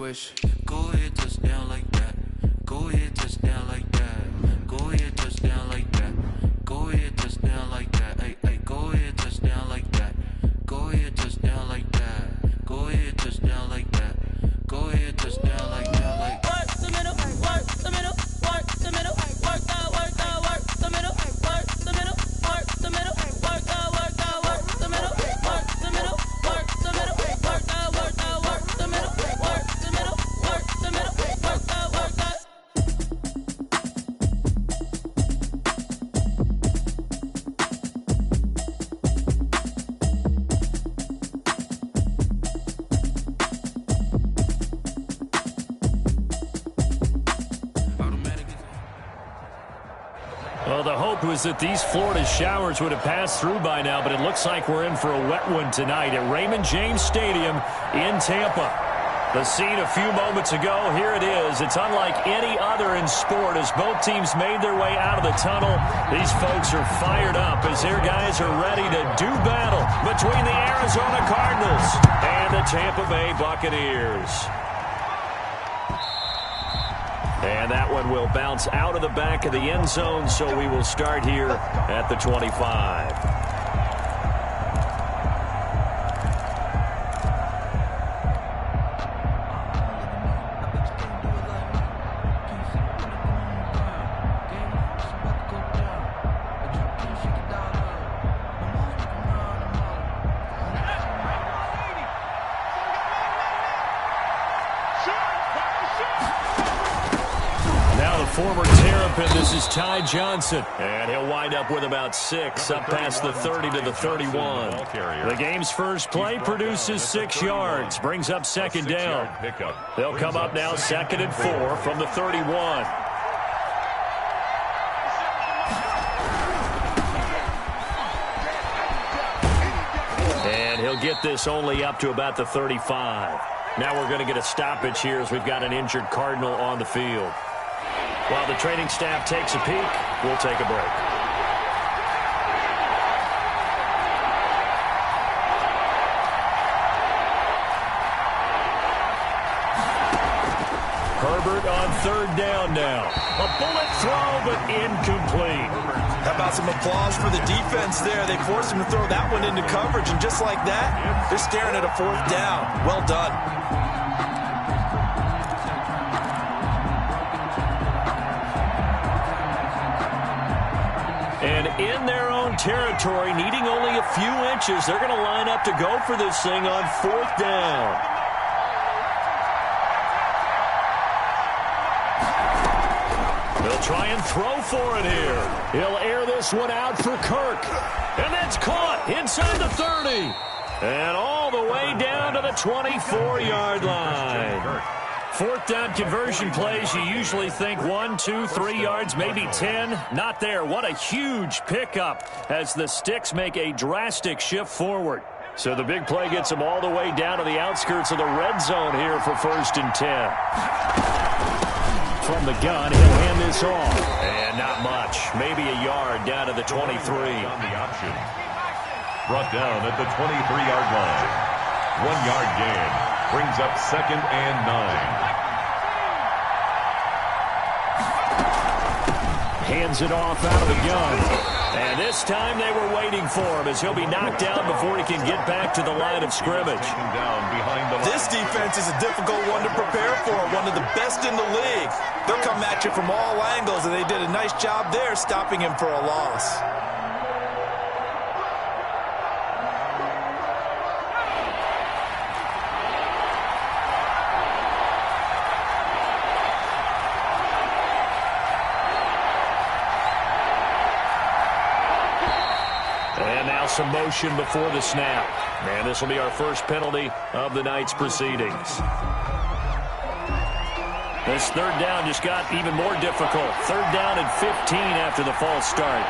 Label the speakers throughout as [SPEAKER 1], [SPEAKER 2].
[SPEAKER 1] wish. Go ahead, touchdown like that. Go ahead, touchdown like that. Go ahead, touchdown like that. Go ahead, touchdown like that. Hey, hey, go ahead, touchdown like that. Go ahead, touchdown like that. Go ahead, touchdown like that. Go ahead, touchdown like that. Like
[SPEAKER 2] work the middle, work the middle, work the middle, work out, work the middle, work the middle, work the middle, work out, work the middle, work the middle, work the middle, work out, work the middle, work the middle, work the middle, work out, work out.
[SPEAKER 3] Well, the hope was that these Florida showers would have passed through by now, but it looks like we're in for a wet one tonight at Raymond James Stadium in Tampa. The scene a few moments ago, here it is. It's unlike any other in sport as both teams made their way out of the tunnel. These folks are fired up as their guys are ready to do battle between the Arizona Cardinals and the Tampa Bay Buccaneers. And that one will bounce out of the back of the end zone, so we will start here at the 25. Former Terrapin, this is Ty Johnson. And he'll wind up with about 6, up past the 30 to the 31. The game's first play produces 6 yards, brings up second down. They'll come up now 2nd and 4 from the 31. And he'll get this only up to about the 35. Now we're going to get a stoppage here as we've got an injured Cardinal on the field. While the training staff takes a peek, we'll take a break. Herbert on 3rd down now. A bullet throw, but incomplete.
[SPEAKER 4] How about some applause for the defense there? They forced him to throw that one into coverage, and just like that, they're staring at a 4th down. Well done.
[SPEAKER 3] And in their own territory, needing only a few inches, they're going to line up to go for this thing on 4th down. They'll try and throw for it here. He'll air this one out for Kirk. And that's caught inside the 30. And all the way down to the 24-yard line. 4th down conversion plays, you usually think 1, 2, 3 yards, maybe 10. Not there. What a huge pickup as the Sticks make a drastic shift forward. So the big play gets them all the way down to the outskirts of the red zone here for 1st and 10. From the gun, he'll hand this off. And not much. Maybe a yard down to the 23.
[SPEAKER 5] On the option. Brought down at the 23-yard line. 1-yard gain. Brings up 2nd and 9.
[SPEAKER 3] Hands it off out of the gun. And this time they were waiting for him as he'll be knocked down before he can get back to the line of scrimmage.
[SPEAKER 4] This defense is a difficult one to prepare for, one of the best in the league. They'll come at you from all angles, and they did a nice job there stopping him for a loss.
[SPEAKER 3] Some motion before the snap. And this will be our first penalty of the night's proceedings. This 3rd down just got even more difficult. 3rd down and 15 after the false start.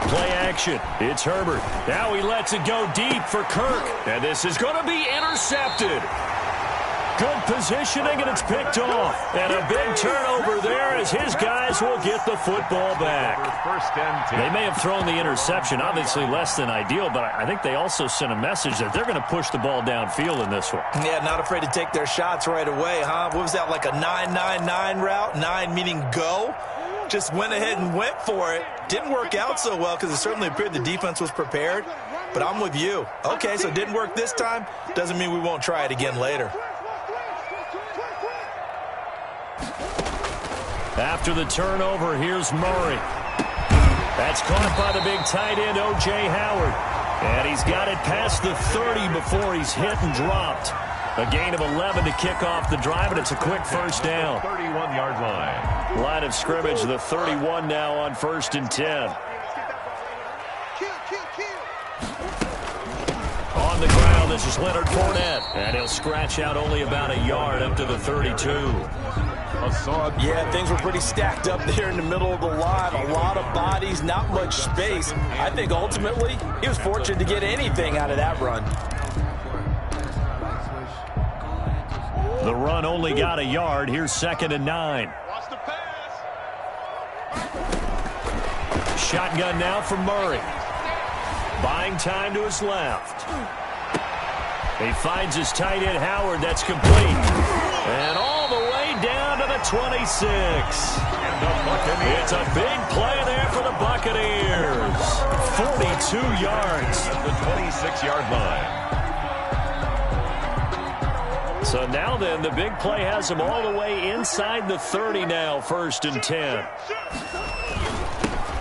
[SPEAKER 3] Play action. It's Herbert. Now he lets it go deep for Kirk. And this is going to be intercepted. Good positioning, and it's picked off. And a big turnover there as his guys will get the football back.
[SPEAKER 5] First and 10.
[SPEAKER 3] They may have thrown the interception, obviously less than ideal, but I think they also sent a message that they're going to push the ball downfield in this one.
[SPEAKER 4] Yeah, not afraid to take their shots right away, huh? What was that, like a 9-9-9 route? 9 meaning go? Just went ahead and went for it. Didn't work out so well because it certainly appeared the defense was prepared. But I'm with you. Okay, so it didn't work this time. Doesn't mean we won't try it again later.
[SPEAKER 3] After the turnover, here's Murray. That's caught by the big tight end, O.J. Howard. And he's got it past the 30 before he's hit and dropped. A gain of 11 to kick off the drive, and it's a quick first down.
[SPEAKER 5] 31-yard line.
[SPEAKER 3] Line of scrimmage, the 31 now on 1st and 10. On the ground, this is Leonard Fournette. And he'll scratch out only about a yard up to the 32.
[SPEAKER 4] Yeah, things were pretty stacked up there in the middle of the line. A lot of bodies, not much space. I think ultimately he was fortunate to get anything out of that run.
[SPEAKER 3] The run only got a yard. Here's 2nd and 9. Shotgun now from Murray. Buying time to his left. He finds his tight end, Howard. That's complete. And all the way down to the 26. It's a big play there for the Buccaneers. 42 yards.
[SPEAKER 5] At the 26-yard line.
[SPEAKER 3] So now then, the big play has him all the way inside the 30 now, 1st and 10.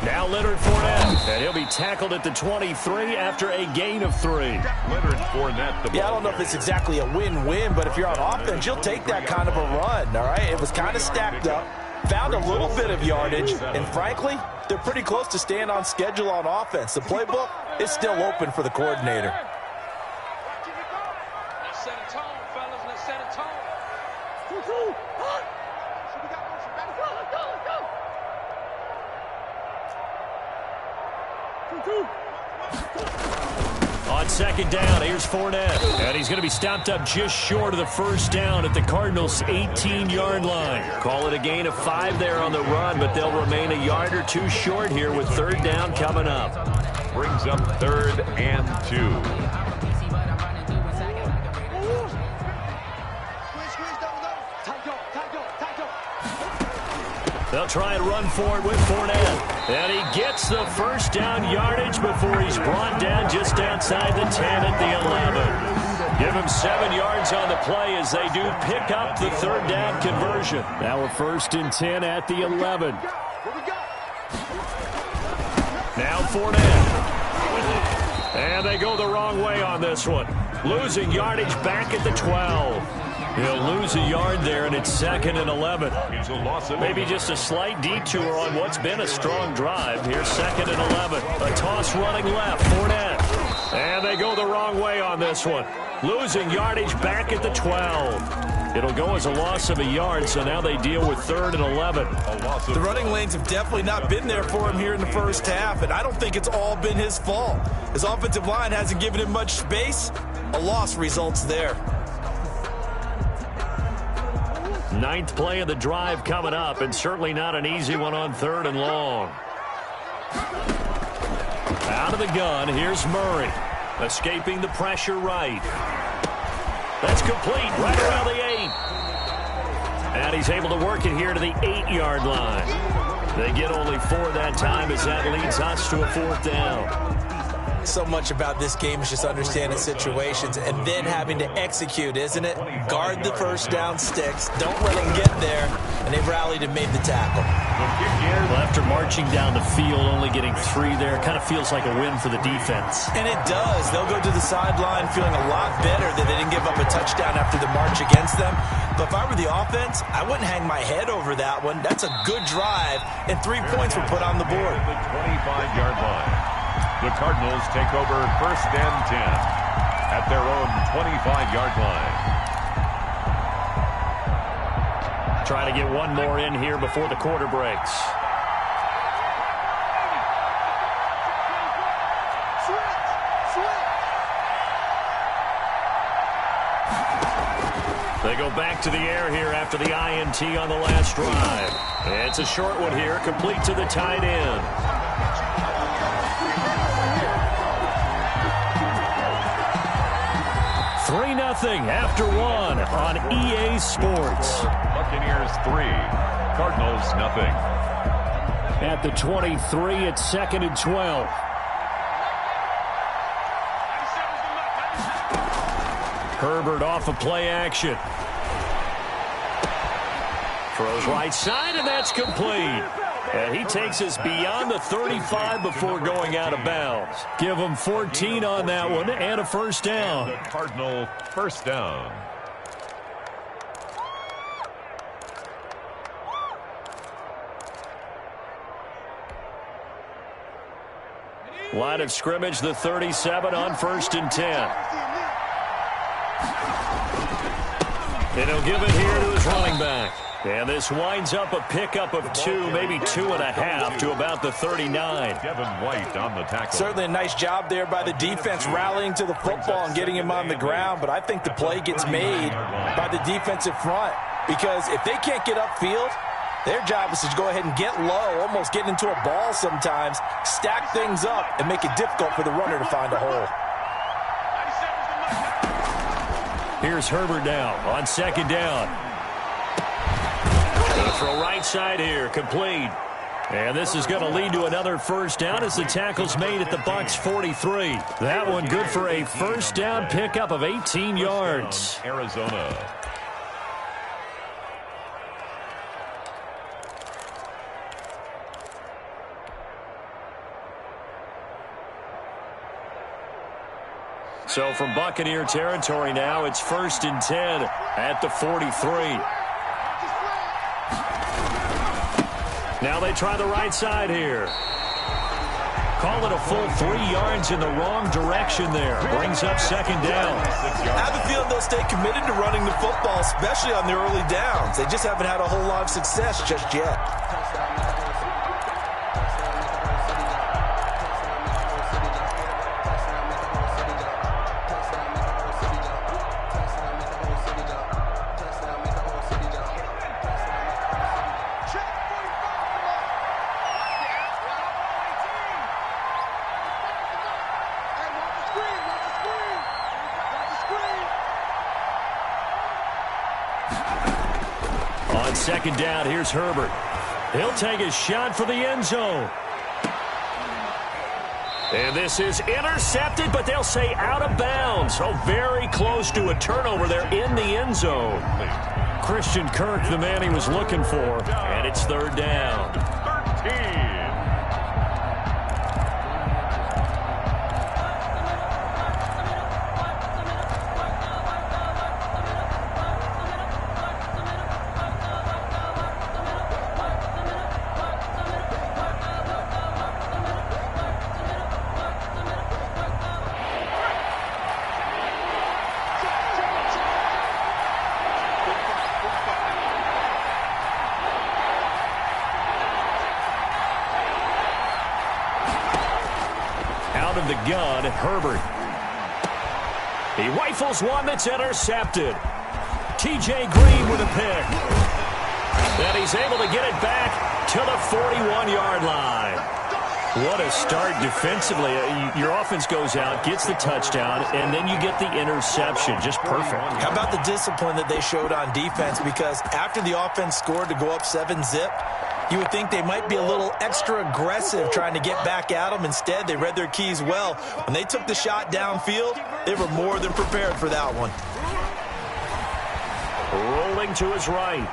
[SPEAKER 3] Now Leonard Fournette, and he'll be tackled at the 23 after a gain of 3.
[SPEAKER 5] Leonard Fournette.
[SPEAKER 4] Yeah, I don't know if it's exactly a win-win, but if you're on offense, you'll take that kind of a run, all right? It was kind of stacked up, found a little bit of yardage, and frankly, they're pretty close to staying on schedule on offense. The playbook is still open for the coordinator.
[SPEAKER 2] Let's set a tone, fellas. Let's set a tone.
[SPEAKER 3] On 2nd down, here's Fournette. And he's going to be stopped up just short of the first down at the Cardinals' 18-yard line. Call it a gain of 5 there on the run, but they'll remain a yard or 2 short here with 3rd down coming up.
[SPEAKER 5] Brings up 3rd and 2.
[SPEAKER 3] They'll try and run for it with Fournette. And he gets the first down yardage before he's brought down just outside the 10 at the 11. Give him 7 yards on the play as they do pick up the 3rd down conversion. Now a 1st and 10 at the 11. Now Fournette. And they go the wrong way on this one. Losing yardage back at the 12. He'll lose a yard there, and it's 2nd and 11. Maybe just a slight detour on what's been a strong drive. Here's 2nd and 11. A toss running left. Fournette. And they go the wrong way on this one. Losing yardage back at the 12. It'll go as a loss of a yard, so now they deal with 3rd and 11.
[SPEAKER 4] The running lanes have definitely not been there for him here in the first half, and I don't think it's all been his fault. His offensive line hasn't given him much space. A loss results there.
[SPEAKER 3] 9th play of the drive coming up, and certainly not an easy one on 3rd and long. Out of the gun, here's Murray. Escaping the pressure right. That's complete right around the 8. And he's able to work it here to the 8-yard line. They get only 4 that time as that leads us to a 4th down.
[SPEAKER 4] So much about this game is just understanding situations and then having to execute, isn't it? Guard the first down sticks. Don't let them get there. And they've rallied and made the tackle.
[SPEAKER 3] Well, after marching down the field, only getting 3 there, kind of feels like a win for the defense.
[SPEAKER 4] And it does. They'll go to the sideline feeling a lot better that they didn't give up a touchdown after the march against them. But if I were the offense, I wouldn't hang my head over that one. That's a good drive, and 3 points were put on the board.
[SPEAKER 5] The 25-yard line. The Cardinals take over 1st and 10 at their own 25-yard line.
[SPEAKER 3] Trying to get one more in here before the quarter breaks. They go back to the air here after the INT on the last drive. And it's a short one here, complete to the tight end. 3-0 after one on EA Sports.
[SPEAKER 5] Buccaneers 3, Cardinals nothing.
[SPEAKER 3] At the 23, it's 2nd and 12. Herbert off of play action. Throws right side, and that's complete. And he takes us beyond the 35 before going out of bounds. Give him 14 on that one and a first down.
[SPEAKER 5] And the Cardinal first down.
[SPEAKER 3] Line of scrimmage, the 37 on 1st and 10. And he'll give it here to his running back. And this winds up a pickup of 2, maybe 2.5 to about the 39.
[SPEAKER 5] Devin White on the tackle.
[SPEAKER 4] Certainly a nice job there by the defense rallying to the football and getting him on the ground, but I think the play gets made by the defensive front because if they can't get upfield, their job is to go ahead and get low, almost get into a ball sometimes, stack things up, and make it difficult for the runner to find a hole.
[SPEAKER 3] Here's Herbert now on 2nd down. Going to throw right side here, complete. And this is going to lead to another first down as the tackle's made at the Bucs 43. That one good for a first down pickup of 18 yards.
[SPEAKER 5] Arizona.
[SPEAKER 3] So from Buccaneer territory now, it's 1st and 10 at the 43. Now they try the right side here. Call it a full 3 yards in the wrong direction there. Brings up 2nd down.
[SPEAKER 4] I have a feeling they'll stay committed to running the football, especially on the early downs. They just haven't had a whole lot of success just yet.
[SPEAKER 3] On 2nd down, here's Herbert. He'll take a shot for the end zone. And this is intercepted, but they'll say out of bounds. So very close to a turnover there in the end zone. Christian Kirk, the man he was looking for. And it's 3rd down.
[SPEAKER 5] 13.
[SPEAKER 3] Out of the gun, Herbert. He rifles one that's intercepted. T.J. Green with a pick. And he's able to get it back to the 41-yard line. What a start defensively. Your offense goes out, gets the touchdown, and then you get the interception. Just perfect.
[SPEAKER 4] How about the discipline that they showed on defense? Because after the offense scored to go up 7-zip, you would think they might be a little extra aggressive trying to get back at them. Instead, they read their keys well. When they took the shot downfield, they were more than prepared for that one.
[SPEAKER 3] Rolling to his right.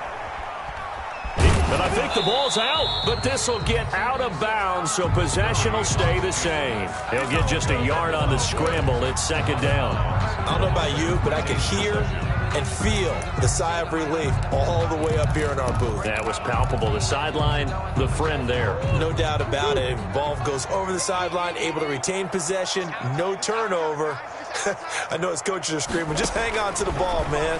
[SPEAKER 3] But I think the ball's out, but this will get out of bounds, so possession will stay the same. He'll get just a yard on the scramble. It's 2nd down.
[SPEAKER 4] I don't know about you, but I could hear and feel the sigh of relief all the way up here in our booth.
[SPEAKER 3] That was palpable. The sideline, the friend there.
[SPEAKER 4] No doubt about it. Ball goes over the sideline, able to retain possession, no turnover. I know his coaches are screaming, just hang on to the ball, man.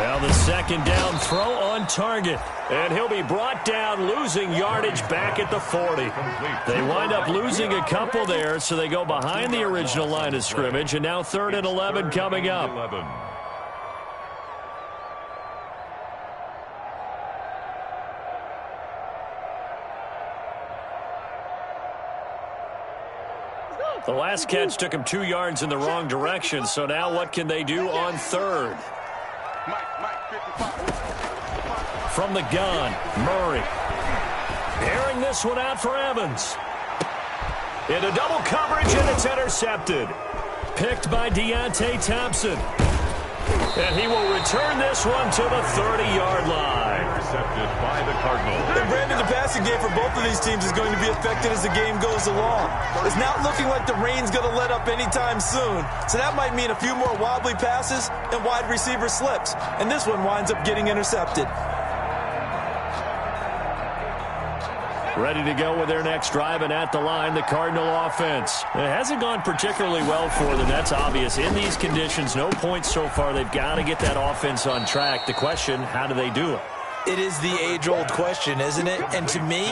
[SPEAKER 3] Now the second down throw on target. And he'll be brought down, losing yardage back at the 40. They wind up losing a couple there, so they go behind the original line of scrimmage, and now 3rd and 11 coming up. The last catch took him 2 yards in the wrong direction, so now what can they do on 3rd? From the gun, Murray. Airing this one out for Evans. Into double coverage, and it's intercepted. Picked by Deontay Thompson. And he will return this one to the 30-yard line.
[SPEAKER 5] Intercepted by the Cardinals.
[SPEAKER 4] And Brandon, the passing game for both of these teams is going to be affected as the game goes along. It's not looking like the rain's going to let up anytime soon, so that might mean a few more wobbly passes and wide receiver slips. And this one winds up getting intercepted.
[SPEAKER 3] Ready to go with their next drive, and at the line, the Cardinal offense. It hasn't gone particularly well for them. That's obvious. In these conditions, no points so far. They've got to get that offense on track. The question, how do they do it?
[SPEAKER 4] It is the age-old question, isn't it? And to me,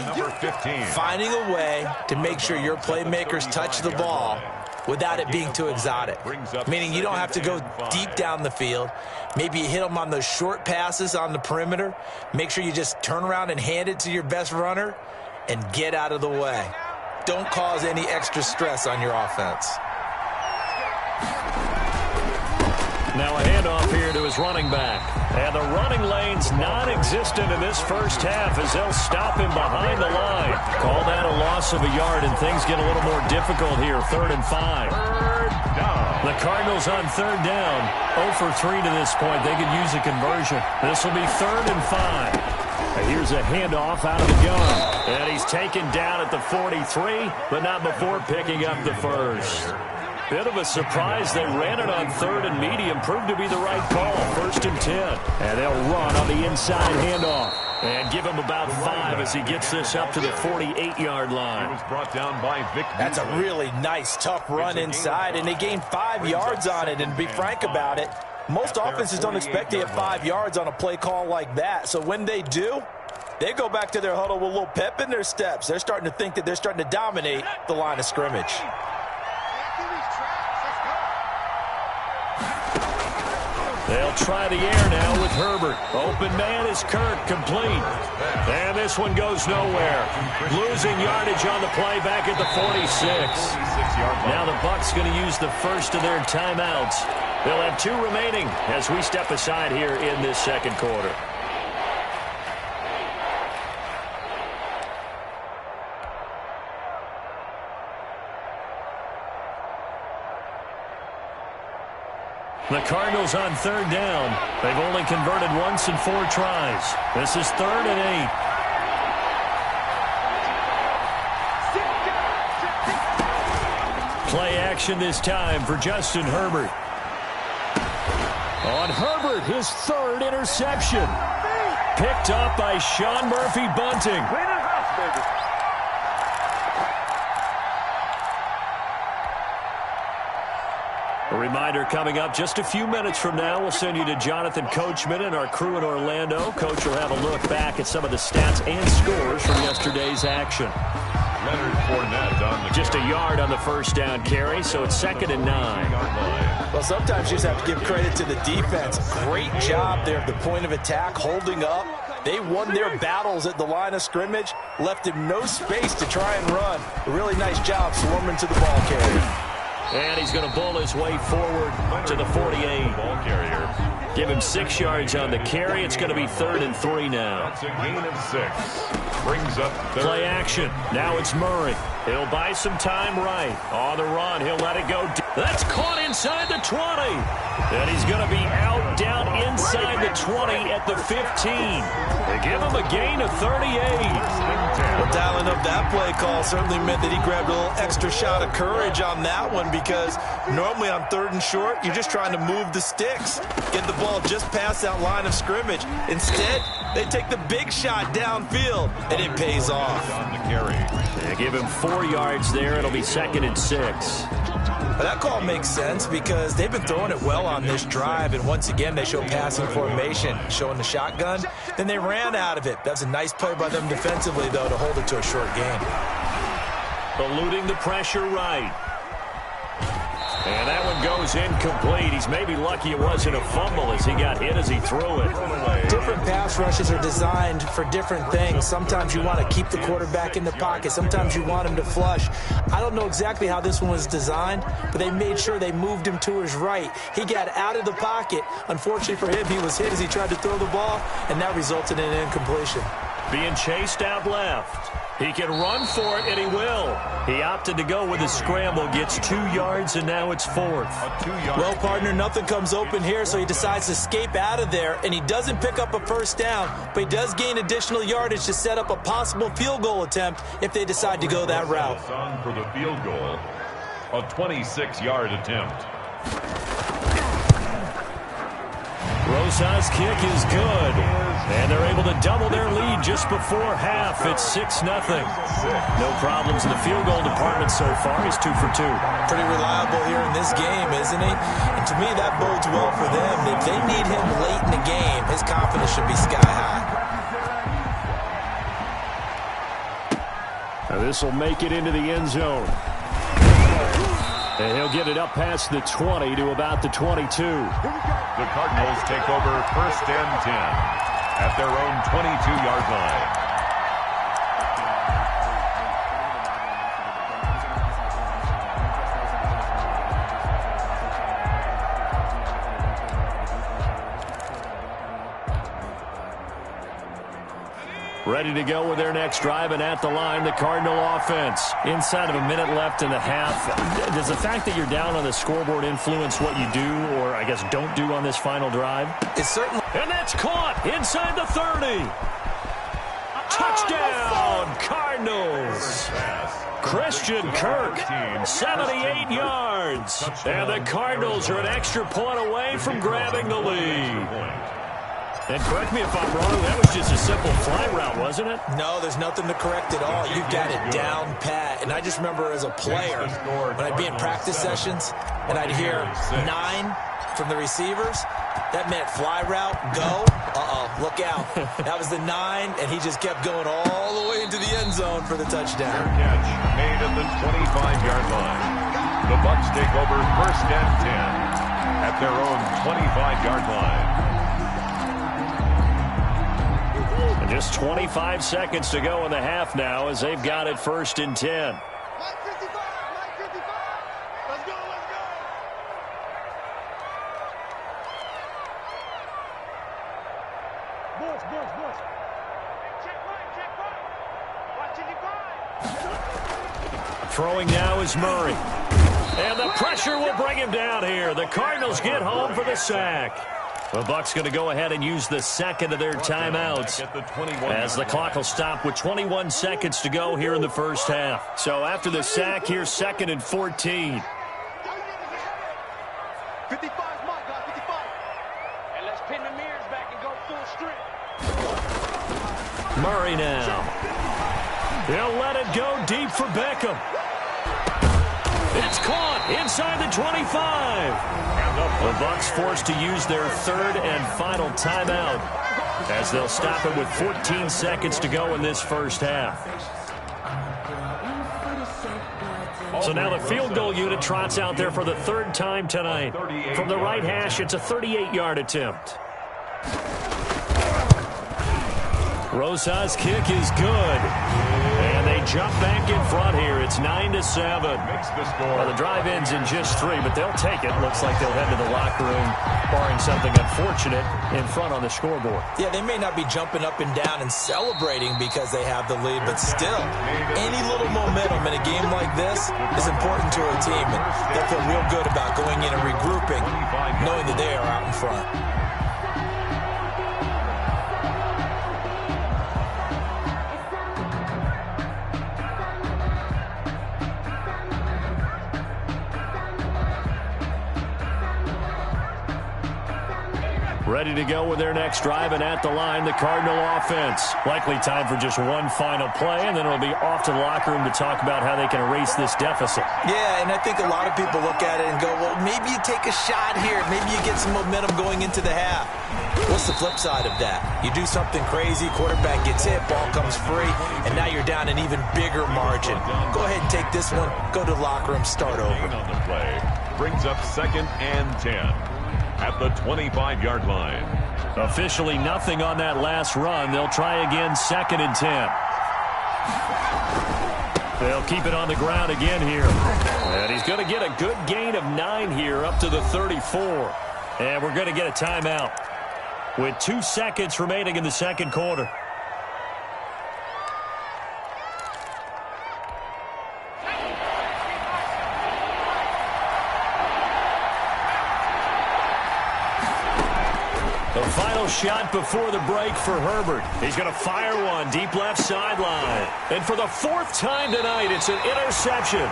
[SPEAKER 4] finding a way to make sure your playmakers touch the ball without it being too exotic. Meaning you don't have to go deep down the field. Maybe you hit them on those short passes on the perimeter. Make sure you just turn around and hand it to your best runner and get out of the way. Don't cause any extra stress on your offense.
[SPEAKER 3] Now a handoff here to his running back. And the running lane's non-existent in this first half as they'll stop him behind the line. Call that a loss of a yard, and things get a little more difficult here. 3rd and 5. The Cardinals on 3rd down. 0 for 3 to this point. They could use a conversion. This will be 3rd and 5. And here's a handoff out of the gun. And he's taken down at the 43, but not before picking up the first. Bit of a surprise. They ran it on 3rd and medium. Proved to be the right call. 1st and 10. And they'll run on the inside handoff. And give him about 5 as he gets this up to the 48-yard line.
[SPEAKER 5] He was brought down by Vic.
[SPEAKER 4] That's a really nice, tough run inside, and they gained 5 yards on it. And to be frank about it, most offenses don't expect to get 5 yards on a play call like that. So when they do, they go back to their huddle with a little pep in their steps. They're starting to think that they're starting to dominate the line of scrimmage.
[SPEAKER 3] They'll try the air now with Herbert. Open man is Kirk, complete. And this one goes nowhere. Losing yardage on the play back at the 46. Now the Bucs going to use the first of their timeouts. They'll have 2 remaining as we step aside here in this second quarter. The Cardinals on 3rd down. They've only converted once in 4 tries. This is 3rd and 8. Play action this time for Justin Herbert. On Herbert, his 3rd interception. Picked up by Sean Murphy-Bunting. A reminder coming up just a few minutes from now, we'll send you to Jonathan Coachman and our crew in Orlando. Coach will have a look back at some of the stats and scores from yesterday's action.
[SPEAKER 5] Leonard Fournette on the
[SPEAKER 3] just a yard on the first down carry, so it's 2nd and 9.
[SPEAKER 4] Well, sometimes you just have to give credit to the defense. Great job there at the point of attack, holding up. They won their battles at the line of scrimmage, left him no space to try and run. A really nice job swarming to the ball carrier.
[SPEAKER 3] And he's going to bull his way forward to the 48.
[SPEAKER 5] ball carrier.
[SPEAKER 3] Give him 6 yards on the carry. It's going to be 3rd and 3 now.
[SPEAKER 5] That's a gain of 6. Brings up 3rd.
[SPEAKER 3] Play action. Now it's Murray. He'll buy some time right. On the run, he'll let it go. That's caught inside the 20. And he's going to be out down inside the 20 at the 15. They give him a gain of 38.
[SPEAKER 4] Well, dialing up that play call certainly meant that he grabbed a little extra shot of courage on that one, because normally on 3rd and short, you're just trying to move the sticks, get the ball just past that line of scrimmage. Instead, they take the big shot downfield, and it pays off.
[SPEAKER 5] On the carry.
[SPEAKER 3] They give him 4 yards there. It'll be 2nd and 6.
[SPEAKER 4] Well, that call makes sense because they've been throwing it well on this drive, and once again they show passing formation, showing the shotgun. Then they ran out of it. That's a nice play by them defensively, though, to hold it to a short gain.
[SPEAKER 3] Eluding the pressure right. And that one goes incomplete. He's maybe lucky it wasn't a fumble as he got hit as he threw it.
[SPEAKER 4] Different pass rushes are designed for different things. Sometimes you want to keep the quarterback in the pocket. Sometimes you want him to flush. I don't know exactly how this one was designed, but they made sure they moved him to his right. He got out of the pocket. Unfortunately for him, he was hit as he tried to throw the ball, and that resulted in an incompletion.
[SPEAKER 3] Being chased out left. He can run for it, and he will. He opted to go with a scramble, gets 2 yards, and now it's 4th.
[SPEAKER 4] Well, partner, nothing comes open here, so he decides to escape out of there, and he doesn't pick up a first down, but he does gain additional yardage to set up a possible field goal attempt if they decide to go that route.
[SPEAKER 5] For the field goal, a 26-yard attempt.
[SPEAKER 3] Rosa's kick is good, and they're able to double their lead just before half. It's 6-0. No problems in the field goal department so far. He's 2 for 2.
[SPEAKER 4] Pretty reliable here in this game, isn't he? And to me, that bodes well for them. If they need him late in the game, his confidence should be sky high.
[SPEAKER 3] Now this will make it into the end zone. And he'll get it up past the 20 to about the 22.
[SPEAKER 5] The Cardinals take over 1st and 10 at their own 22-yard line.
[SPEAKER 3] Ready to go with their next drive, and at the line, the Cardinal offense. Inside of a minute left in the half. Does the fact that you're down on the scoreboard influence what you do, or I guess don't do on this final drive?
[SPEAKER 4] It's certainly...
[SPEAKER 3] And that's caught inside the 30. Touchdown, Cardinals. Christian Kirk, 78 yards. And the Cardinals are an extra point away from grabbing the lead. And correct me if I'm wrong, that was just a simple fly route, wasn't it?
[SPEAKER 4] No, there's nothing to correct at all. You've got it down pat. And I just remember as a player, when I'd be in practice sessions, and I'd hear 9 from the receivers, that meant fly route, go. Look out. That was the 9, and he just kept going all the way into the end zone for the touchdown.
[SPEAKER 5] Their catch made at the 25-yard line. The Bucs take over 1st and 10 at their own 25-yard line.
[SPEAKER 3] And just 25 seconds to go in the half now as they've got it 1st and 10.
[SPEAKER 2] Let's go. Boys. Check right. Watch it,
[SPEAKER 3] Throwing now is Murray. And the pressure will bring him down here. The Cardinals get home for the sack. The Bucs going to go ahead and use the second of their timeouts as the clock will stop with 21 seconds to go here in the first half. So after the sack, here's 2nd and 14.
[SPEAKER 2] 55 mark, guys, 55. And let's pin the mirrors back and go full strength.
[SPEAKER 3] Murray now. He'll let it go deep for Beckham. It's caught inside the 25. The Bucs forced to use their 3rd and final timeout as they'll stop it with 14 seconds to go in this first half. So now the field goal unit trots out there for the 3rd time tonight. From the right hash, it's a 38-yard attempt. Rosa's kick is good. And they jump back in front here. It's 9-7. Well, the drive ends in just 3, but they'll take it. Looks like they'll head to the locker room, barring something unfortunate, in front on the scoreboard.
[SPEAKER 4] Yeah, they may not be jumping up and down and celebrating because they have the lead, but still, any little momentum in a game like this is important to a team. And they'll feel real good about going in and regrouping, knowing that they are out in front.
[SPEAKER 3] Ready to go with their next drive, and at the line, the Cardinal offense. Likely time for just one final play, and then it'll be off to the locker room to talk about how they can erase this deficit.
[SPEAKER 4] Yeah, and I think a lot of people look at it and go, well, maybe you take a shot here. Maybe you get some momentum going into the half. What's the flip side of that? You do something crazy, quarterback gets hit, ball comes free, and now you're down an even bigger margin. Go ahead and take this one, go to the locker room, start over.
[SPEAKER 5] On the play brings up 2nd and 10 at the 25-yard line.
[SPEAKER 3] Officially nothing on that last run. They'll try again 2nd and 10. They'll keep it on the ground again here. And he's going to get a good gain of 9 here up to the 34. And we're going to get a timeout with 2 seconds remaining in the second quarter. The final shot before the break for Herbert. He's going to fire one deep left sideline. And for the 4th time tonight, it's an interception.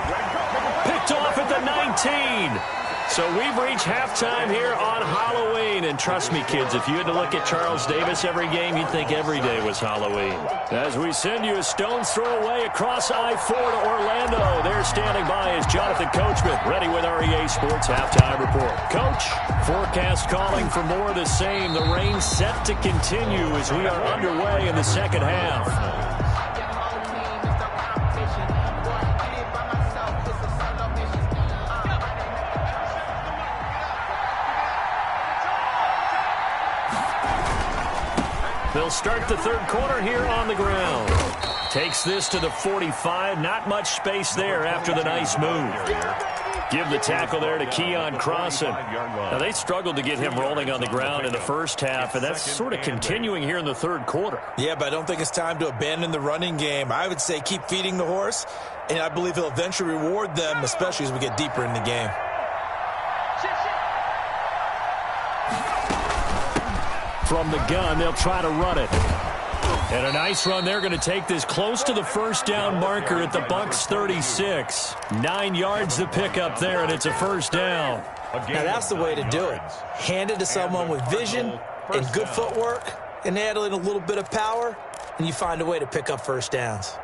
[SPEAKER 3] Picked off at the 19. So we've reached halftime here on Halloween. And trust me, kids, if you had to look at Charles Davis every game, you'd think every day was Halloween. As we send you a stone's throw away across I-4 to Orlando. There standing by is Jonathan Coachman, ready with REA Sports Halftime Report. Coach, forecast calling for more of the same. The rain set to continue as we are underway in the second half. They'll start the third quarter here on the ground. Takes this to the 45. Not much space there after the nice move. Give the tackle there to Keon Crossan. Now, they struggled to get him rolling on the ground in the first half, and that's sort of continuing here in the third quarter.
[SPEAKER 4] Yeah, but I don't think it's time to abandon the running game. I would say keep feeding the horse, and I believe he'll eventually reward them, especially as we get deeper in the game.
[SPEAKER 3] From the gun, they'll try to run it. And a nice run. They're going to take this close to the first down marker at the Bucs 36. 9 yards to pick up there, and it's a first down.
[SPEAKER 4] Now, that's the way to do it. Hand it to someone with vision and good footwork, and add in a little bit of power, and you find a way to pick up first downs.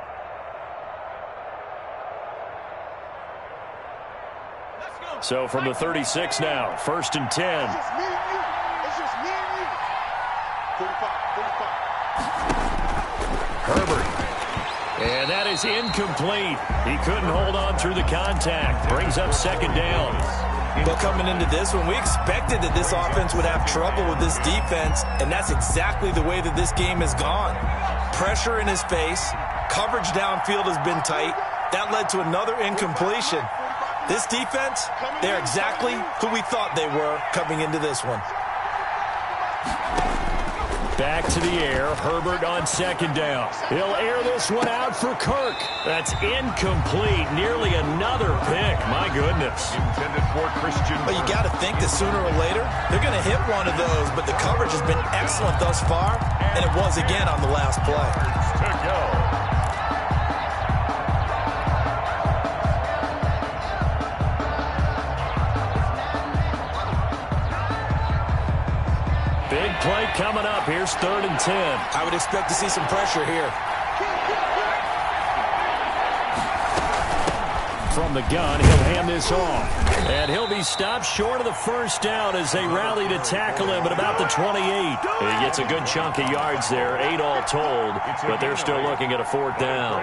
[SPEAKER 3] So from the 36 now, 1st and 10. Herbert. And that is incomplete. He couldn't hold on through the contact. Brings up 2nd down.
[SPEAKER 4] But coming into this one, we expected that this offense would have trouble with this defense, and that's exactly the way that this game has gone. Pressure in his face. Coverage downfield has been tight. That led to another incompletion. This defense, they're exactly who we thought they were coming into this one.
[SPEAKER 3] Back to the air. Herbert on 2nd down. He'll air this one out for Kirk. That's incomplete. Nearly another pick. My goodness.
[SPEAKER 5] Intended for Christian.
[SPEAKER 4] But you got to think that sooner or later, they're going to hit one of those. But the coverage has been excellent thus far, and it was again on the last play.
[SPEAKER 5] To go.
[SPEAKER 3] Big play coming up. Here's 3rd and 10.
[SPEAKER 4] I would expect to see some pressure here.
[SPEAKER 3] From the gun, he'll hand this off. And he'll be stopped short of the first down as they rally to tackle him at about the 28. He gets a good chunk of yards there, 8 all told, but they're still looking at a 4th down.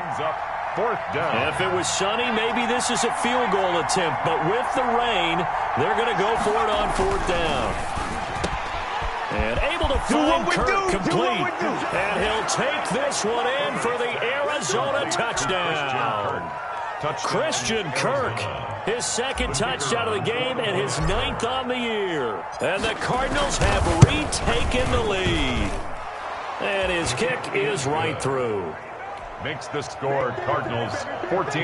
[SPEAKER 5] Fourth down.
[SPEAKER 3] If it was sunny, maybe this is a field goal attempt, but with the rain, they're going to go for it on 4th down. And able to find Kirk complete. And he'll take this one in for the Arizona touchdown. Christian Kirk, his 2nd touchdown of the game and his 9th on the year. And the Cardinals have retaken the lead. And his kick is right through.
[SPEAKER 5] Makes the score Cardinals 14,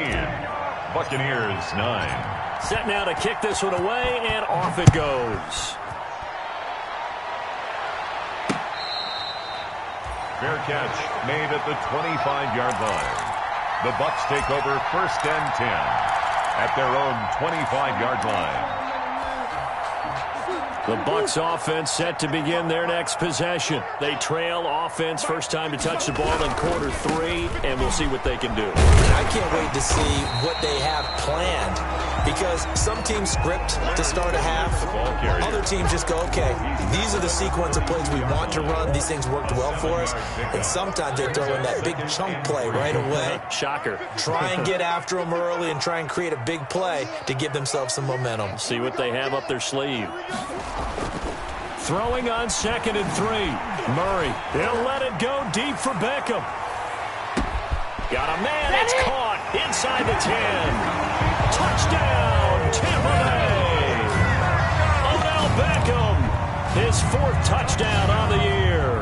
[SPEAKER 5] Buccaneers 9.
[SPEAKER 3] Set now to kick this one away, and off it goes.
[SPEAKER 5] Fair catch made at the 25-yard line. The Bucs take over 1st and 10 at their own 25-yard line.
[SPEAKER 3] The Bucs offense set to begin their next possession. They trail offense, first time to touch the ball in quarter 3, and we'll see what they can do.
[SPEAKER 4] I can't wait to see what they have planned, because some teams script to start a half. Other teams just go, okay, these are the sequence of plays we want to run. These things worked well for us. And sometimes they throw in that big chunk play right away.
[SPEAKER 3] Shocker.
[SPEAKER 4] Try and get after them early and try and create a big play to give themselves some momentum.
[SPEAKER 3] See what they have up their sleeve. Throwing on 2nd and 3. Murray, he'll let it go deep for Beckham. Got a man, it's caught inside the 10. Touchdown, Tampa Bay. Odell Beckham, his 4th touchdown on the year.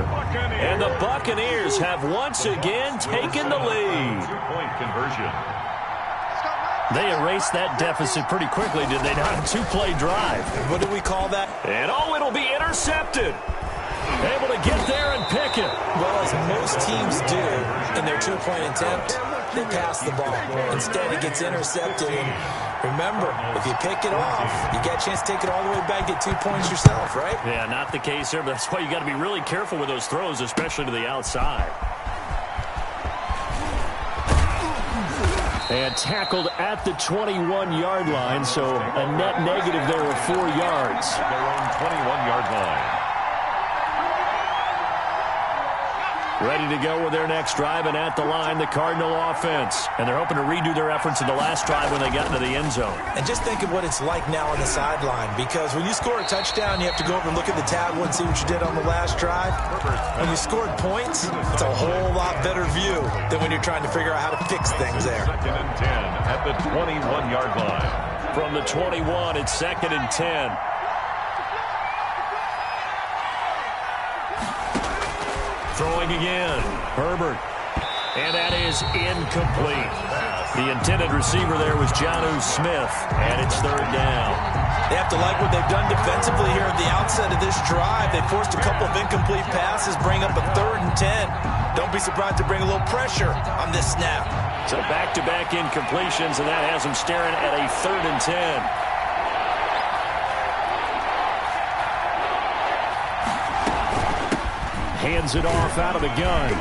[SPEAKER 3] And the Buccaneers have once again taken the lead.
[SPEAKER 5] Two-point conversion.
[SPEAKER 3] They erased that deficit pretty quickly, did they not? A 2-play drive.
[SPEAKER 4] What do we call that?
[SPEAKER 3] And it'll be intercepted. Able to get there and pick it.
[SPEAKER 4] Well, as most teams do in their 2-point attempt, they pass the ball. Instead, it gets intercepted. And remember, if you pick it off, you get a chance to take it all the way back, get 2 points yourself, right?
[SPEAKER 3] Yeah, not the case there, but that's why you got to be really careful with those throws, especially to the outside. And tackled at the 21-yard line, so a net negative there of 4 yards.
[SPEAKER 5] Their own 21-yard line.
[SPEAKER 3] Ready to go with their next drive, and at the line, the Cardinal offense. And they're hoping to redo their efforts in the last drive when they got into the end zone.
[SPEAKER 4] And just think of what it's like now on the sideline, because when you score a touchdown, you have to go over and look at the tablet and see what you did on the last drive. When you scored points, it's a whole lot better view than when you're trying to figure out how to fix things there.
[SPEAKER 5] 2nd and 10 at the 21-yard line.
[SPEAKER 3] From the 21, it's 2nd and 10. Throwing again, Herbert. And that is incomplete. The intended receiver there was Jonnu Smith, and it's 3rd down.
[SPEAKER 4] They have to like what they've done defensively here at the outset of this drive. They forced a couple of incomplete passes, bring up a 3rd and 10. Don't be surprised to bring a little pressure on this snap.
[SPEAKER 3] So back-to-back incompletions, and that has them staring at a 3rd and 10. Hands it off out of the gun.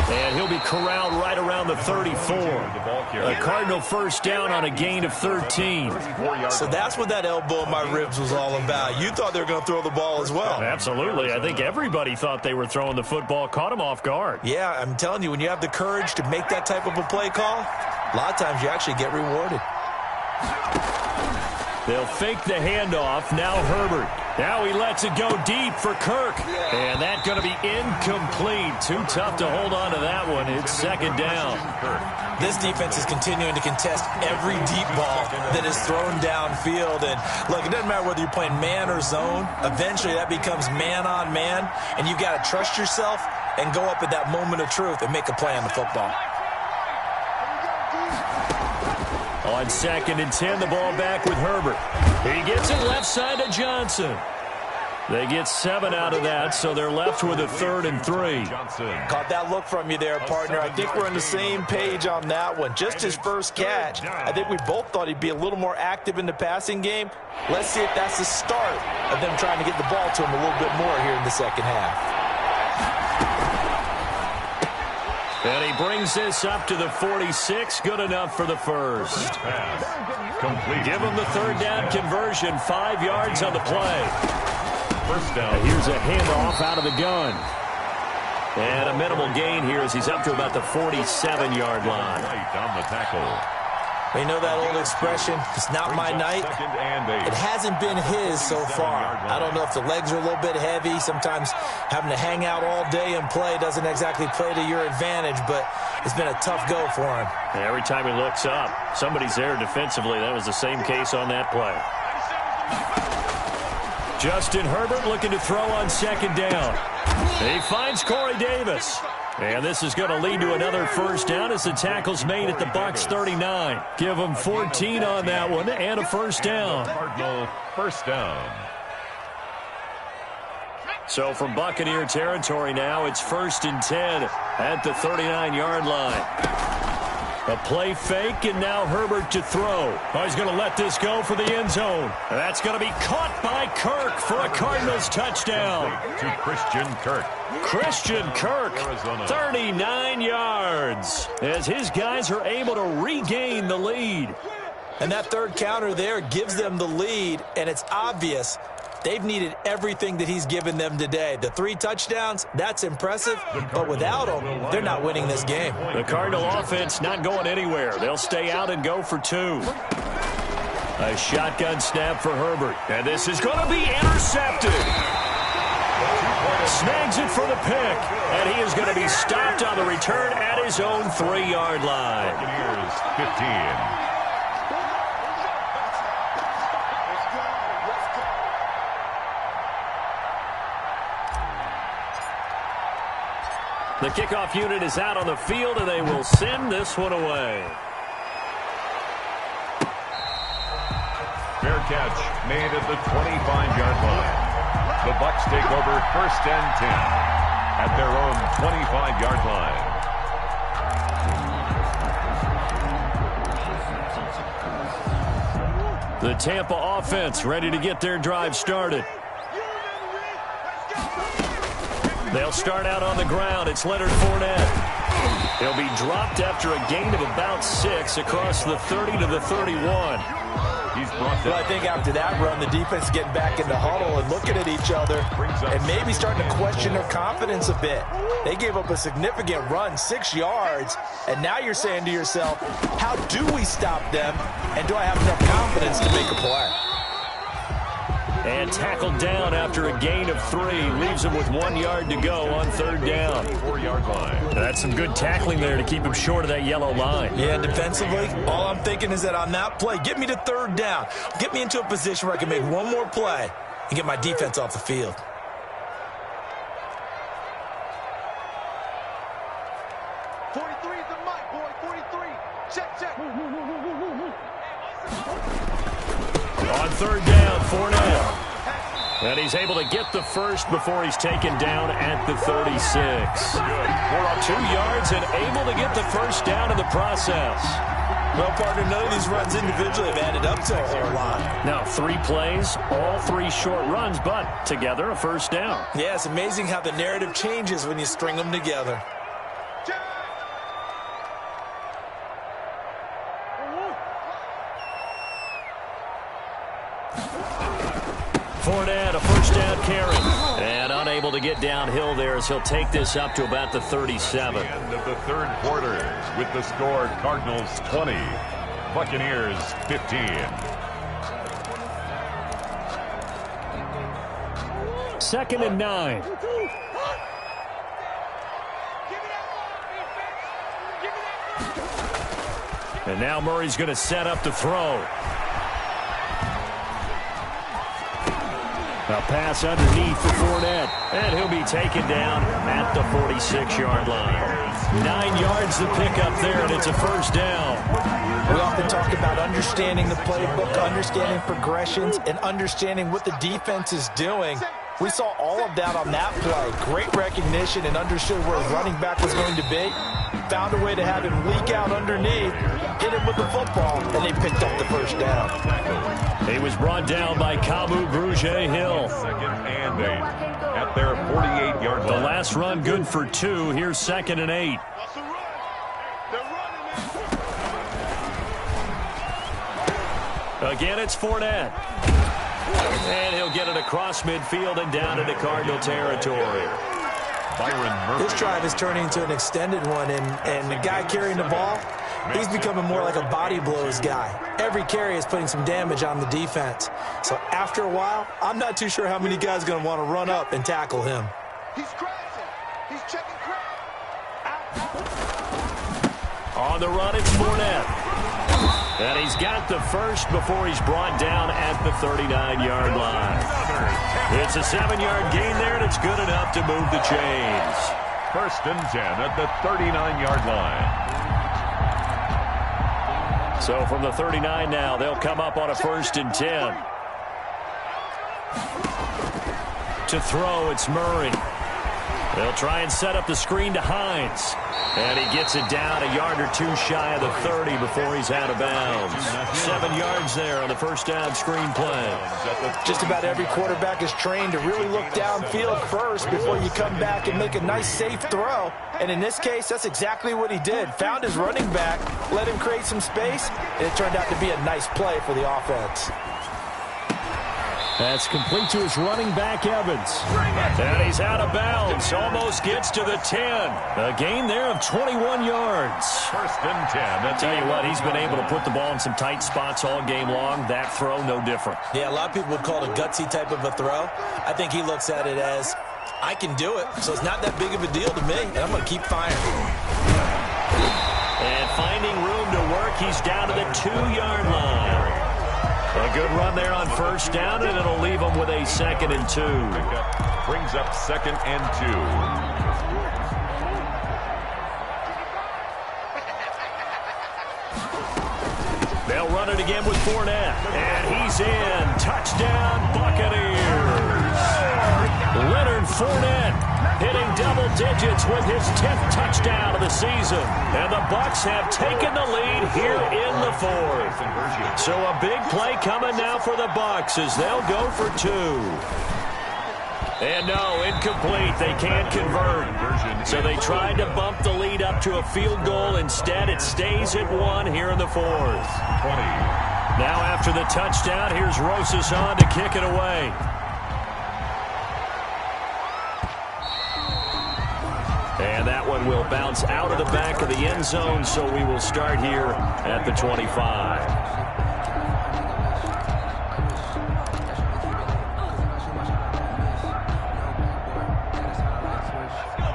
[SPEAKER 3] And he'll be corralled right around the 34. A Cardinal first down on a gain of 13.
[SPEAKER 4] So that's what that elbow in my ribs was all about. You thought they were going to throw the ball as well.
[SPEAKER 3] Absolutely. I think everybody thought they were throwing the football. Caught him off guard.
[SPEAKER 4] Yeah, I'm telling you, when you have the courage to make that type of a play call, a lot of times you actually get rewarded.
[SPEAKER 3] They'll fake the handoff. Now Herbert. Now he lets it go deep for Kirk. And that's going to be incomplete. Too tough to hold on to that one. It's 2nd down.
[SPEAKER 4] This defense is continuing to contest every deep ball that is thrown downfield. And look, it doesn't matter whether you're playing man or zone. Eventually that becomes man on man. And you've got to trust yourself and go up at that moment of truth and make a play on the football.
[SPEAKER 3] On 2nd and 10, the ball back with Herbert. He gets it left side to Johnson. They get 7 out of that, so they're left with a 3rd and 3.
[SPEAKER 4] Caught that look from you there, partner. I think we're on the same page on that one. Just his first catch. I think we both thought he'd be a little more active in the passing game. Let's see if that's the start of them trying to get the ball to him a little bit more here in the second half.
[SPEAKER 3] And he brings this up to the 46. Good enough for the first.
[SPEAKER 5] Complete.
[SPEAKER 3] Give him the 3rd down conversion. 5 yards on the play.
[SPEAKER 5] First down.
[SPEAKER 3] And here's a handoff out of the gun. And a minimal gain here as he's up to about the 47-yard line.
[SPEAKER 5] Right on the tackle.
[SPEAKER 4] You know that old expression, it's not my night. It hasn't been his so far. I don't know if the legs are a little bit heavy. Sometimes having to hang out all day and play doesn't exactly play to your advantage, but it's been a tough go for him.
[SPEAKER 3] And every time he looks up, somebody's there defensively. That was the same case on that play. Justin Herbert looking to throw on 2nd down. He finds Corey Davis. And this is going to lead to another first down as the tackle's made at the Bucs 39. Give them 14 on that one and a first down.
[SPEAKER 5] Cardinal first down.
[SPEAKER 3] So from Buccaneer territory now, it's 1st and 10 at the 39-yard line. A play fake, and now Herbert to throw. Oh, he's going to let this go for the end zone. That's going to be caught by Kirk for a Cardinals touchdown.
[SPEAKER 5] To Christian Kirk.
[SPEAKER 3] Christian Kirk,
[SPEAKER 5] Arizona.
[SPEAKER 3] 39 yards, as his guys are able to regain the lead.
[SPEAKER 4] And that third counter there gives them the lead, and it's obvious they've needed everything that he's given them today. The 3 touchdowns, that's impressive, but without him, they're not winning this game.
[SPEAKER 3] The Cardinal offense not going anywhere. They'll stay out and go for 2. A shotgun snap for Herbert, and this is going to be intercepted. Snags it for the pick, and he is going to be stopped on the return at his own 3-yard line.
[SPEAKER 5] Buccaneers 15.
[SPEAKER 3] The kickoff unit is out on the field, and they will send this one away.
[SPEAKER 5] Fair catch made at the 25-yard line. The Bucs take over 1st and 10 at their own 25-yard line.
[SPEAKER 3] The Tampa offense ready to get their drive started. They'll start out on the ground. It's Leonard Fournette. He'll be dropped after a gain of about 6 across the 30 to the 31.
[SPEAKER 5] He's brought
[SPEAKER 4] Well, I think after that run, the defense is getting back in the huddle and looking at each other and maybe starting to question their confidence a bit. They gave up a significant run, 6 yards, and now you're saying to yourself, how do we stop them, and do I have enough confidence to make a play?
[SPEAKER 3] And tackled down after a gain of 3. Leaves him with 1 yard to go on 3rd down.
[SPEAKER 5] 4-yard line.
[SPEAKER 3] That's some good tackling there to keep him short of that yellow line.
[SPEAKER 4] Yeah, defensively, all I'm thinking is that on that play, get me to 3rd down. Get me into a position where I can make one more play and get my defense off the field.
[SPEAKER 3] On 3rd down, Fournette. And he's able to get the first before he's taken down at the 36. We're on 2 yards and able to get the first down in the process.
[SPEAKER 4] Well, partner, none of these runs individually have added up to a whole lot.
[SPEAKER 3] Now 3 plays, all 3 short runs, but together a first down.
[SPEAKER 4] Yeah, it's amazing how the narrative changes when you string them together.
[SPEAKER 3] Fournette, a first down carry. And unable to get downhill there as he'll take this up to about the 37.
[SPEAKER 5] End of the 3rd quarter with the score Cardinals 20, Buccaneers 15.
[SPEAKER 3] 2nd and 9. And now Murray's going to set up to throw. A pass underneath for Fournette, and he'll be taken down at the 46-yard line. 9 yards to pick up there, and it's a first down.
[SPEAKER 4] We often talk about understanding the playbook, understanding progressions, and understanding what the defense is doing. We saw all of that on that play. Great recognition and understood where his running back was going to be. Found a way to have him leak out underneath, hit him with the football, and they picked up the first down.
[SPEAKER 3] He was brought down by Kamu Grugier-Hill.
[SPEAKER 5] 2nd and 8 at their 48-yard line.
[SPEAKER 3] The last run good for 2. Here's 2nd and 8. Again, it's Fournette. And he'll get it across midfield and down into Cardinal territory.
[SPEAKER 5] Byron Murphy.
[SPEAKER 4] This drive is turning into an extended one, and the guy carrying the ball, he's becoming more like a body blows guy. Every carry is putting some damage on the defense. So after a while, I'm not too sure how many guys are going to want to run up and tackle him.
[SPEAKER 6] He's crashing. He's checking crash.
[SPEAKER 3] On the run, it's Fournette. And he's got the first before he's brought down at the 39-yard line. It's a 7-yard gain there, and it's good enough to move the chains.
[SPEAKER 5] 1st and 10 at the 39-yard line.
[SPEAKER 3] So from the 39 now, they'll come up on a 1st and 10. To throw, it's Murray. They'll try and set up the screen to Hines. And he gets it down a yard or two shy of the 30 before he's out of bounds. 7 yards there on the first down screen play.
[SPEAKER 4] Just about every quarterback is trained to really look downfield first before you come back and make a nice, safe throw. And in this case, that's exactly what he did. Found his running back, let him create some space, and it turned out to be a nice play for the offense.
[SPEAKER 3] That's complete to his running back, Evans. And he's out of bounds. Almost gets to the 10. A gain there of 21 yards.
[SPEAKER 5] First and 10.
[SPEAKER 3] I'll tell you what, he's been able to put the ball in some tight spots all game long. That throw, no different.
[SPEAKER 4] Yeah, a lot of people would call it a gutsy type of a throw. I think he looks at it as, I can do it, so it's not that big of a deal to me, and I'm going to keep firing.
[SPEAKER 3] And finding room to work, he's down to the 2-yard line. A good run there on first down, and it'll leave him with a 2nd and 2.
[SPEAKER 5] Brings up 2nd and 2.
[SPEAKER 3] They'll run it again with Fournette. And he's in. Touchdown, Buccaneers. Leonard Fournette hitting double digits with his 10th touchdown of the season. And the Bucs have taken the lead here in the 4th. So a big play coming now for the Bucs as they'll go for 2. And no, incomplete. They can't convert. So they tried to bump the lead up to a field goal. Instead, it stays at 1 here in the 4th.
[SPEAKER 5] 20.
[SPEAKER 3] Now after the touchdown, here's Rosas on to kick it away. And that one will bounce out of the back of the end zone, so we will start here at the 25.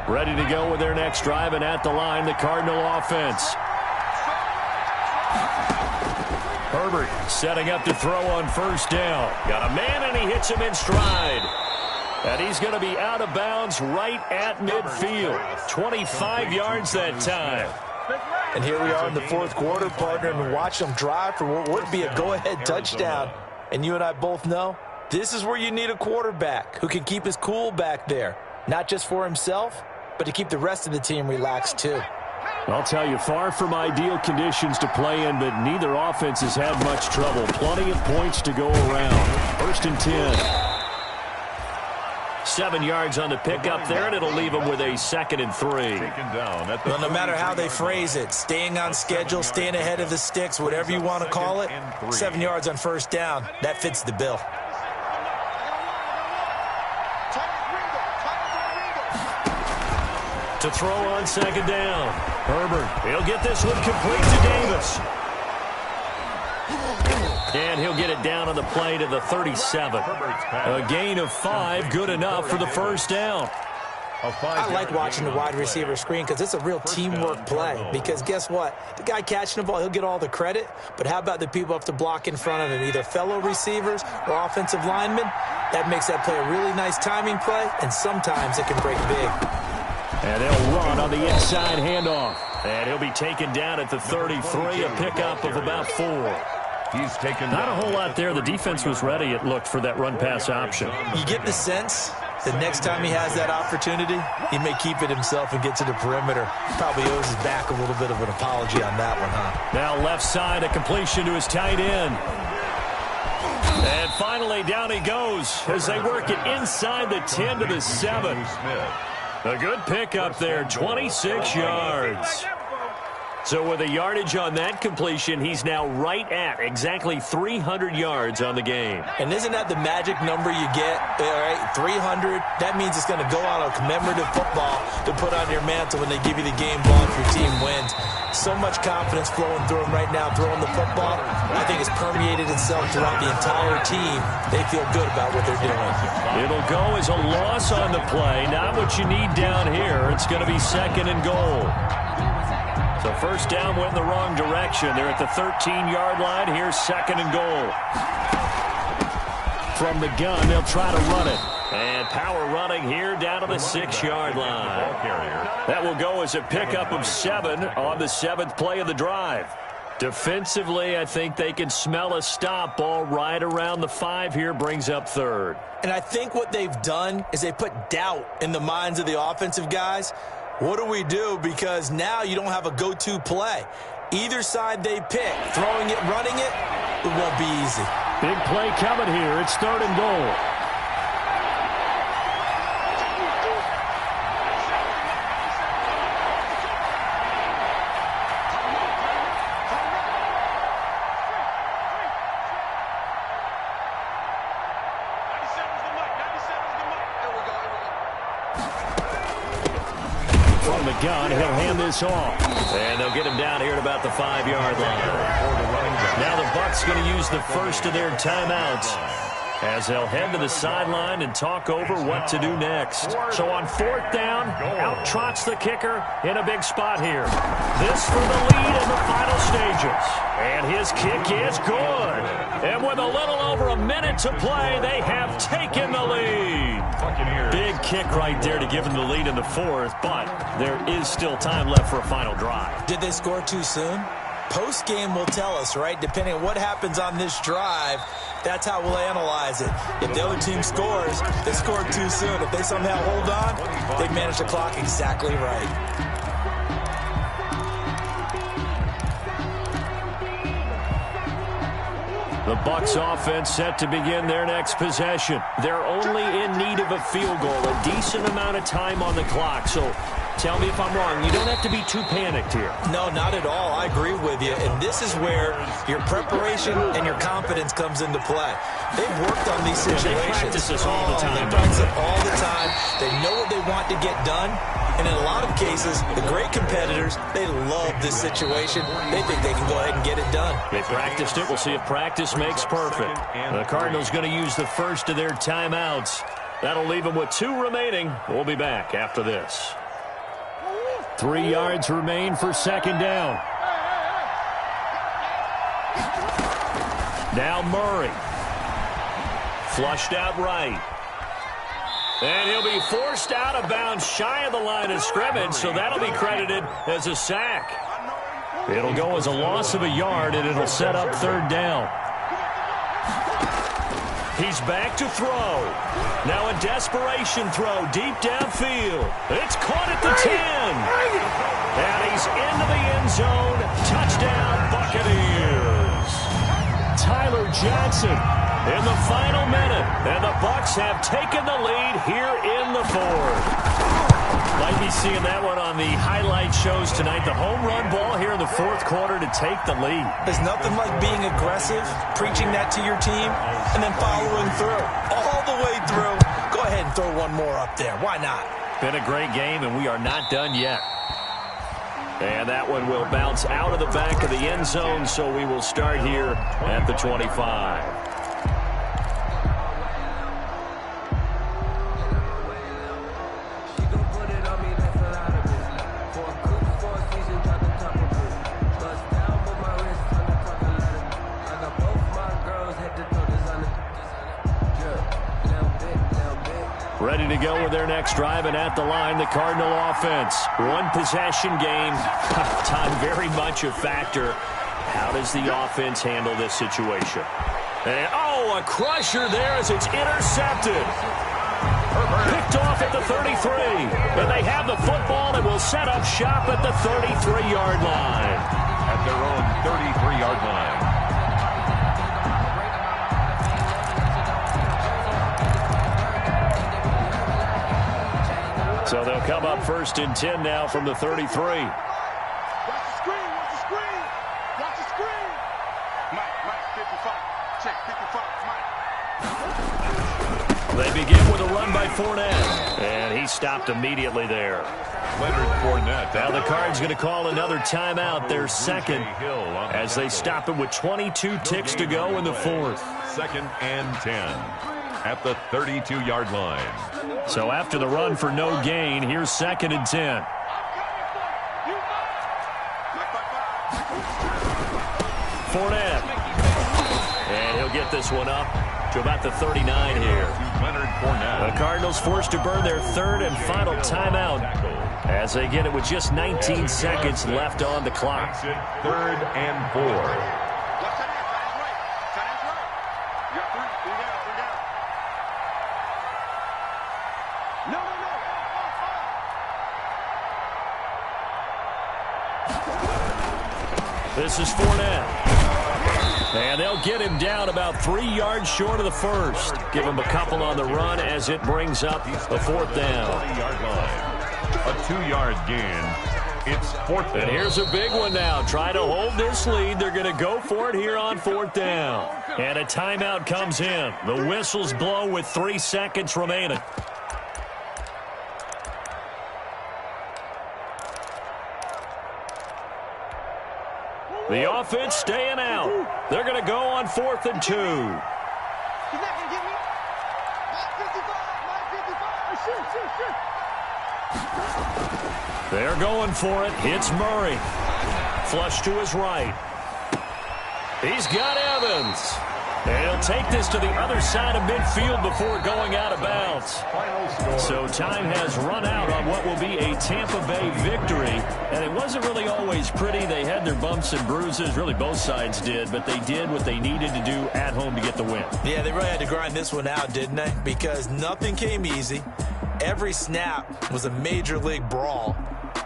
[SPEAKER 3] Ready to go with their next drive, and at the line, the Cardinal offense. Herbert setting up to throw on first down. Got a man, and he hits him in stride. And he's going to be out of bounds right at midfield. 25 yards that time.
[SPEAKER 4] And here we are in the 4th quarter, partner, and watch them drive for what would be a go-ahead touchdown. And you and I both know this is where you need a quarterback who can keep his cool back there. Not just for himself, but to keep the rest of the team relaxed too.
[SPEAKER 3] I'll tell you, far from ideal conditions to play in, but neither offense has had much trouble. Plenty of points to go around. 1st and 10. 7 yards on the pickup there, and it'll leave him with a 2nd and 3.
[SPEAKER 4] Well, no matter how they phrase it, staying on schedule, staying ahead of the sticks, whatever you want to call it, 7 yards on first down, that fits the bill.
[SPEAKER 3] To throw on 2nd down. Herbert, he'll get this one complete to Davis. And he'll get it down on the play to the 37. A gain of 5, good enough for the first down.
[SPEAKER 4] I like watching the wide receiver screen because it's a real teamwork play. Because guess what? The guy catching the ball, he'll get all the credit. But how about the people have to block in front of him, either fellow receivers or offensive linemen? That makes that play a really nice timing play, and sometimes it can break big.
[SPEAKER 3] And they'll run on the inside handoff. And he'll be taken down at the 33, a pickup of about 4.
[SPEAKER 5] He's taken
[SPEAKER 3] not a whole lot there. The defense was ready, it looked, for that run-pass option.
[SPEAKER 4] You get the sense that next time he has that opportunity, he may keep it himself and get to the perimeter. Probably owes his back a little bit of an apology on that one, huh?
[SPEAKER 3] Now left side, a completion to his tight end. And finally, down he goes as they work it inside the 10 to the 7. A good pickup there, 26 yards. So with a yardage on that completion, he's now right at exactly 300 yards on the game.
[SPEAKER 4] And isn't that the magic number you get? All right, 300. That means it's going to go on a commemorative football to put on your mantle when they give you the game ball if your team wins. So much confidence flowing through him right now, throwing the football. I think it's permeated itself throughout the entire team. They feel good about what they're doing.
[SPEAKER 3] It'll go as a loss on the play. Not what you need down here. It's going to be 2nd and goal. So first down went in the wrong direction. They're at the 13-yard line. Here's 2nd and goal. From the gun, they'll try to run it. And power running here down to the 6-yard line. That will go as a pickup of 7 on the 7th play of the drive. Defensively, I think they can smell a stop ball right around the 5 here, brings up third.
[SPEAKER 4] And I think what they've done is they put doubt in the minds of the offensive guys. What do we do? Because now you don't have a go-to play. Either side they pick, throwing it, running it, it won't be easy.
[SPEAKER 3] Big play coming here. It's 3rd and goal. From the gun, he'll hand this off. And they'll get him down here at about the 5-yard line. Now the Bucs going to use the first of their timeouts as they'll head to the sideline and talk over what to do next. So on 4th down, out trots the kicker in a big spot here. This for the lead in the final stages. And his kick is good. And with a little over a minute to play, they have taken the lead. Big kick right there to give them the lead in the 4th, but there is still time left for a final drive.
[SPEAKER 4] Did they score too soon? Post-game will tell us, right? Depending on what happens on this drive, that's how we'll analyze it. If the other team scores, they scored too soon. If they somehow hold on, they've managed the clock exactly right.
[SPEAKER 3] The Bucs offense set to begin their next possession. They're only in need of a field goal, a decent amount of time on the clock. So tell me if I'm wrong. You don't have to be too panicked here.
[SPEAKER 4] No, not at all. I agree with you. And this is where your preparation and your confidence comes into play. They've worked on these situations.
[SPEAKER 3] They practice this all the time.
[SPEAKER 4] They practice it all the time. They know what they want to get done. And in a lot of cases, the great competitors, they love this situation. They think they can go ahead and get it done.
[SPEAKER 3] They practiced it. We'll see if practice makes perfect. The Cardinals going to use the first of their timeouts. That'll leave them with 2 remaining. We'll be back after this. 3 yards remain for 2nd down. Now Murray. Flushed out right. And he'll be forced out of bounds shy of the line of scrimmage, so that'll be credited as a sack. It'll go as a loss of a yard, and it'll set up 3rd down. He's back to throw. Now a desperation throw deep downfield. It's caught at the 10. And he's into the end zone. Touchdown, Buccaneers. Tyler Johnson in the final minute, and the Bucs have taken the lead here in the 4th. Might be seeing that one on the highlight shows tonight. The home run ball here in the 4th quarter to take the lead.
[SPEAKER 4] There's nothing like being aggressive, preaching that to your team, and then following through. All the way through. Go ahead and throw one more up there. Why not?
[SPEAKER 3] Been a great game, and we are not done yet. And that one will bounce out of the back of the end zone, so we will start here at the 25. Ready to go with their next drive, and at the line, the Cardinal offense. 1 possession game. Time very much a factor. How does the offense handle this situation? And, oh, a crusher there as it's intercepted. Picked off at the 33. And they have the football and will set up shop at the 33-yard line.
[SPEAKER 5] At their own 33-yard line.
[SPEAKER 3] So they'll come up 1st and 10 now from the 33.
[SPEAKER 6] Watch the screen, watch the screen, watch the screen. Mike, 55. Check, 55, Mike.
[SPEAKER 3] They begin with a run by Fournette. And he stopped immediately there.
[SPEAKER 5] Leonard Fournette.
[SPEAKER 3] Now the Cards going to call another timeout, their 2nd, as they stop it with 22 ticks to go in the 4th.
[SPEAKER 5] 2nd and 10 at the 32-yard line.
[SPEAKER 3] So after the run for no gain, here's 2nd and 10. Fournette. And he'll get this one up to about the 39 here.
[SPEAKER 5] Leonard Fournette.
[SPEAKER 3] The Cardinals forced to burn their 3rd and final timeout as they get it with just 19 seconds left on the clock.
[SPEAKER 5] Makes it 3rd and 4.
[SPEAKER 6] Watch that hand. Tight end's right. You got 3. 3 down. 3 down. No.
[SPEAKER 3] This is Fournette. And they'll get him down about 3 yards short of the first. Give him a couple on the run as it brings up a 4th down.
[SPEAKER 5] 20-yard line. A 2-yard gain. It's 4th down.
[SPEAKER 3] And here's a big one now. Trying to hold this lead. They're going to go for it here on 4th down. And a timeout comes in. The whistles blow with 3 seconds remaining. The offense staying out. They're going to go on 4th and 2.
[SPEAKER 6] He's not going to get me. Mike 55. Shoot.
[SPEAKER 3] They're going for it. Hits Murray. Flush to his right. He's got Evans. And he'll take this to the other side of midfield before going out of bounds. So time has run out on what will be a Tampa Bay victory. And it wasn't really always pretty. They had their bumps and bruises. Really, both sides did. But they did what they needed to do at home to get the win.
[SPEAKER 4] Yeah, they really had to grind this one out, didn't they? Because nothing came easy. Every snap was a major league brawl.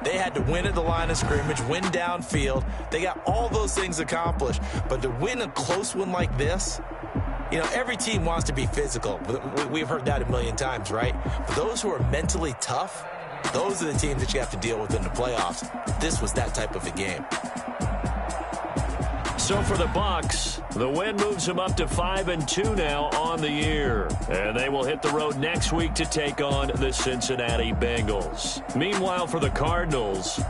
[SPEAKER 4] They had to win at the line of scrimmage, win downfield. They got all those things accomplished. But to win a close one like this, you know, every team wants to be physical. We've heard that a million times, right? But those who are mentally tough, those are the teams that you have to deal with in the playoffs. This was that type of a game.
[SPEAKER 3] So for the Bucks, the win moves them up to 5-2 now on the year. And they will hit the road next week to take on the Cincinnati Bengals. Meanwhile, for the Cardinals,